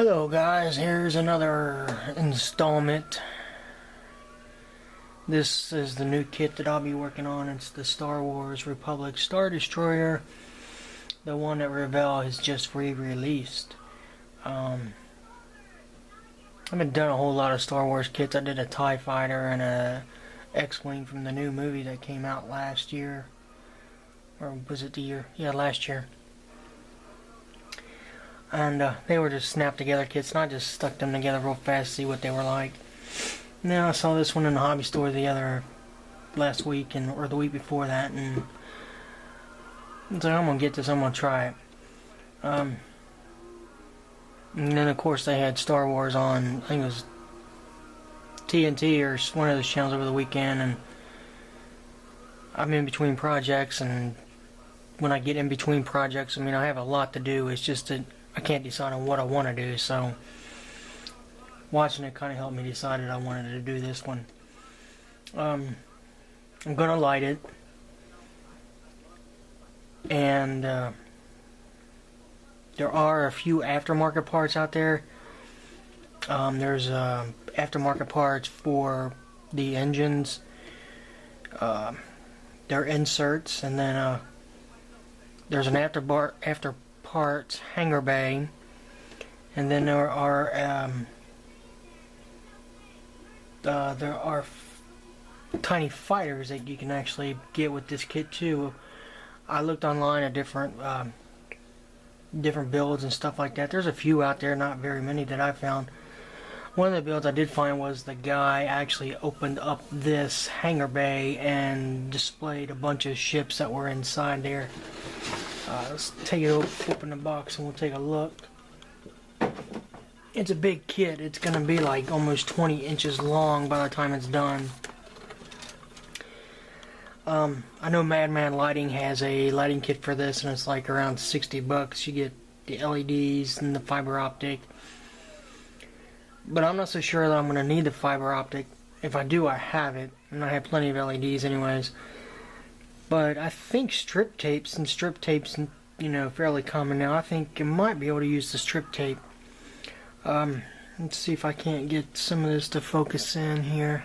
Hello guys, here's another installment. This is the new kit that I'll be working on. It's the Star Wars Republic Star Destroyer. The one that Revell has just re-released. I haven't done a whole lot of Star Wars kits. I did a TIE Fighter and a X-Wing from the new movie that came out last year. Or was it the year? Yeah, last year. And they were just snap together kits, and I just stuck them together real fast to see what they were like. Now I saw this one in the hobby store last week or the week before that, and so I'm gonna get this. I'm gonna try it. And then of course they had Star Wars on. I think it was TNT or one of those channels over the weekend, and I'm in between projects, and when I get in between projects, I mean I have a lot to do. It's just that I can't decide on what I want to do, so watching it kind of helped me decide that I wanted to do this one. I'm gonna light it, and there are a few aftermarket parts out there. There's aftermarket parts for the engines, their inserts, and then there's an after parts hangar bay, and then there are tiny fighters that you can actually get with this kit too. I looked online at different builds and stuff like that. There's a few out there, not very many that I found. One of the builds I did find was the guy actually opened up this hangar bay and displayed a bunch of ships that were inside there. Let's take it open the box and we'll take a look. It's a big kit. It's gonna be like almost 20 inches long by the time it's done. I know Madman Lighting has a lighting kit for this, and it's like around $60. You get the LEDs and the fiber optic. But I'm not so sure that I'm gonna need the fiber optic. If I do, I have it, and I have plenty of LEDs anyways. But I think strip tapes, you know, fairly common now. I think you might be able to use the strip tape. Let's see if I can't get some of this to focus in here.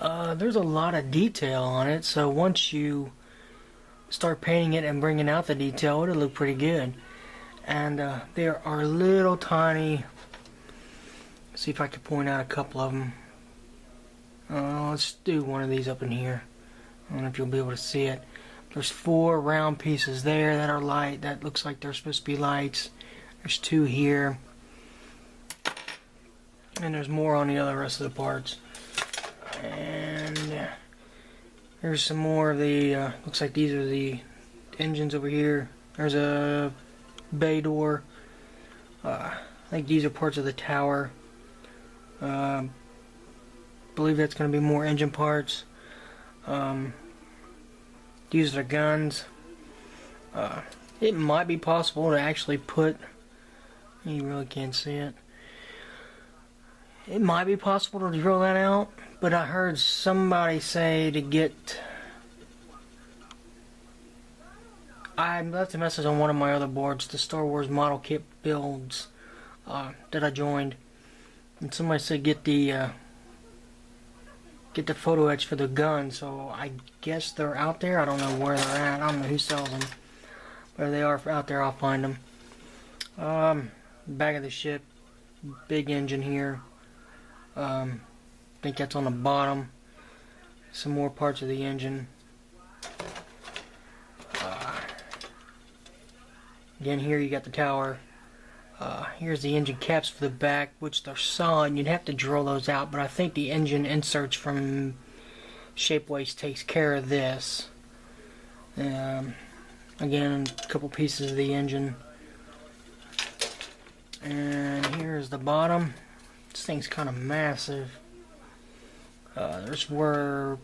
There's a lot of detail on it, so once you start painting it and bringing out the detail, it'll look pretty good. And there are little tiny, let's see if I can point out a couple of them. Let's do one of these up in here. I don't know if you'll be able to see it. There's 4 round pieces there that are light. That looks like they're supposed to be lights. There's 2 here. And there's more on the other rest of the parts. And there's some more of the, looks like these are the engines over here. There's a bay door. I think these are parts of the tower. Believe that's going to be more engine parts. These are the guns. It might be possible to actually put, you really can't see it. It might be possible to drill that out, but I heard somebody say to get, I left a message on one of my other boards, the Star Wars model kit builds that I joined, and somebody said get the photo etch for the gun, so I guess they're out there. I don't know where they're at. I don't know who sells them. But if they are out there, I'll find them. Back of the ship, big engine here. I think that's on the bottom. Some more parts of the engine. Again, here you got the tower. Here's the engine caps for the back, which they're solid. You'd have to drill those out, but I think the engine inserts from Shapeways takes care of this. Again, a couple pieces of the engine. And here's the bottom. This thing's kind of massive. There's where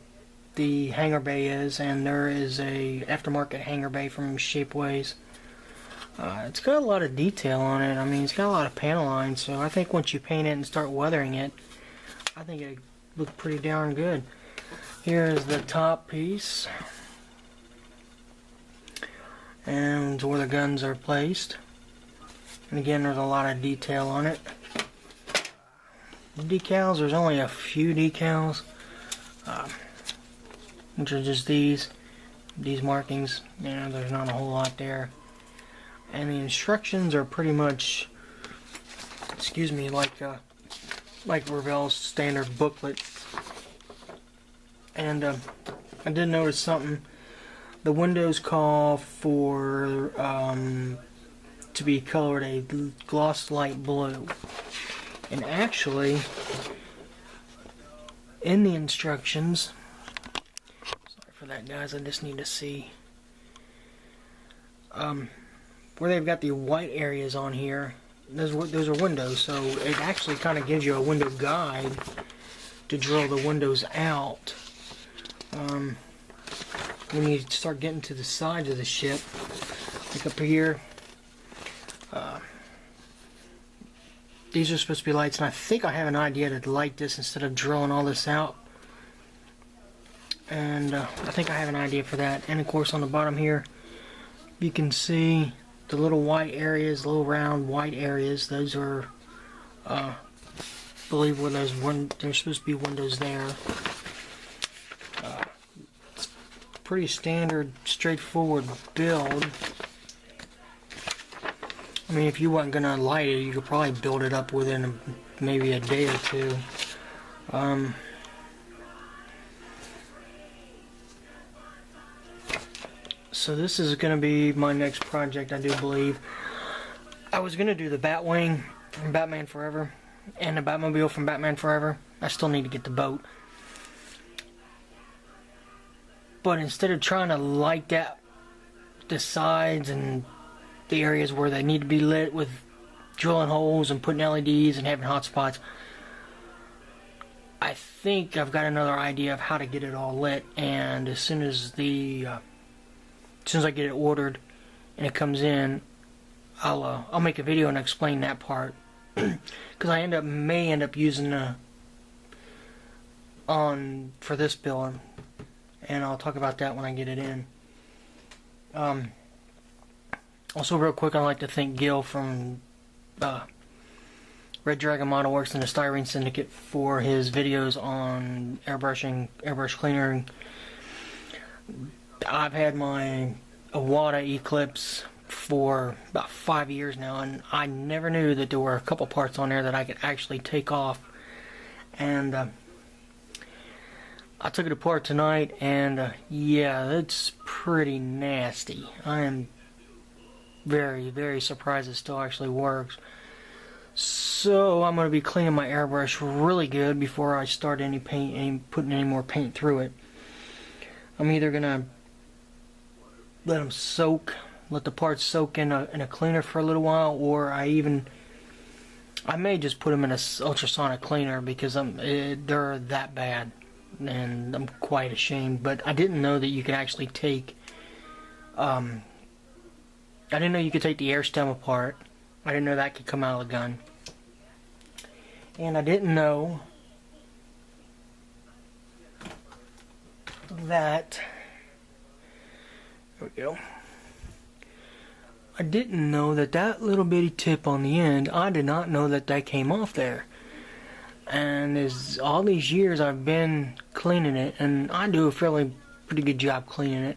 the hangar bay is, and there is a aftermarket hangar bay from Shapeways. It's got a lot of detail on it. I mean, it's got a lot of panel lines, so I think once you paint it and start weathering it, I think it looked pretty darn good. Here's the top piece. and where the guns are placed. And again, there's a lot of detail on it. Decals, there's only a few decals, which are just these markings. You know, there's not a whole lot there. And the instructions are pretty much, excuse me, like Revell's standard booklet. And I did notice something. The windows call for to be colored a gloss light blue. And actually, in the instructions, sorry for that, guys, I just need to see where they've got the white areas on here. Those are windows, so it actually kind of gives you a window guide to drill the windows out. When you start getting to the sides of the ship, like up here, these are supposed to be lights, and I think I have an idea to light this instead of drilling all this out. And I think I have an idea for that. And of course on the bottom here, you can see the little white areas, little round white areas. Those are, I believe, where there's supposed to be windows there. It's pretty standard, straightforward build. I mean, if you weren't gonna light it, you could probably build it up within maybe a day or two. So this is gonna be my next project, I do believe. I was gonna do the Batwing from Batman Forever and the Batmobile from Batman Forever. I still need to get the boat. But instead of trying to light that, the sides and the areas where they need to be lit with drilling holes and putting LEDs and having hot spots, I think I've got another idea of how to get it all lit. And as soon as I get it ordered and it comes in, I'll make a video and explain that part, because I may end up using for this build, and I'll talk about that when I get it in. Also, real quick, I'd like to thank Gil from Red Dragon Model Works and the Styrene Syndicate for his videos on airbrushing, airbrush cleaner. I've had my Iwata Eclipse for about 5 years now, and I never knew that there were a couple parts on there that I could actually take off. And I took it apart tonight, and yeah, it's pretty nasty. I am very, very surprised it still actually works. So I'm going to be cleaning my airbrush really good before I start putting any more paint through it. I'm either going to let the parts soak in a cleaner for a little while, or I may just put them in a ultrasonic cleaner, because they're that bad, and I'm quite ashamed. But I didn't know that you could actually take I didn't know you could take the air stem apart. I didn't know that could come out of the gun. And I didn't know that, there we go. I didn't know that little bitty tip on the end, I did not know that came off there. And as all these years I've been cleaning it, and I do a pretty good job cleaning it,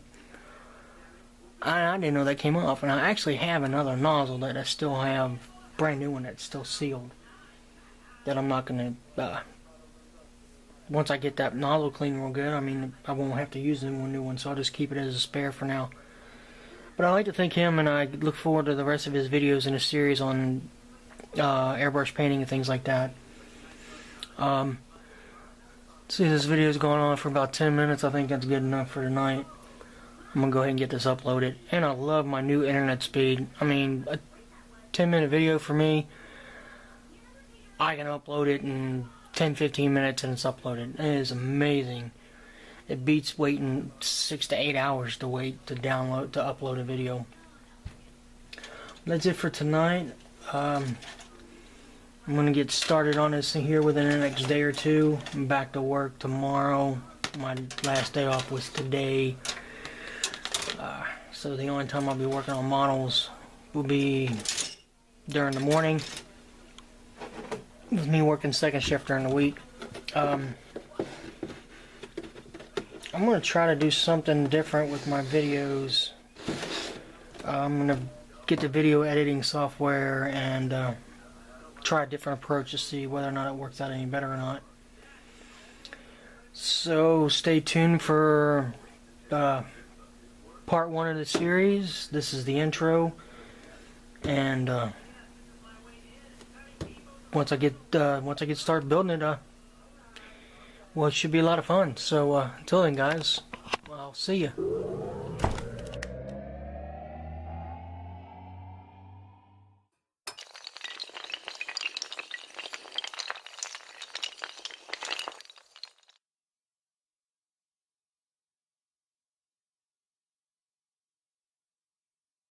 I didn't know that came off. And I actually have another nozzle that I still have, brand new one, that's still sealed, that I'm not going to, once I get that nozzle cleaned real good, I mean, I won't have to use the new one, so I'll just keep it as a spare for now. But I'd like to thank him, and I look forward to the rest of his videos in a series on airbrush painting and things like that. See, this video is going on for about 10 minutes. I think that's good enough for tonight. I'm going to go ahead and get this uploaded. And I love my new internet speed. I mean, a 10-minute video for me, I can upload it in 10-15 minutes and it's uploaded. It is amazing. It beats waiting 6 to 8 hours to upload a video. That's it for tonight. I'm going to get started on this thing here within the next day or two. I'm back to work tomorrow. My last day off was today. So the only time I'll be working on models will be during the morning, with me working second shift during the week. I'm going to try to do something different with my videos. I'm going to get the video editing software and try a different approach to see whether or not it works out any better or not. So stay tuned for part 1 of the series. This is the intro, and once I get started building it, well, it should be a lot of fun. So until then, guys, I'll see you.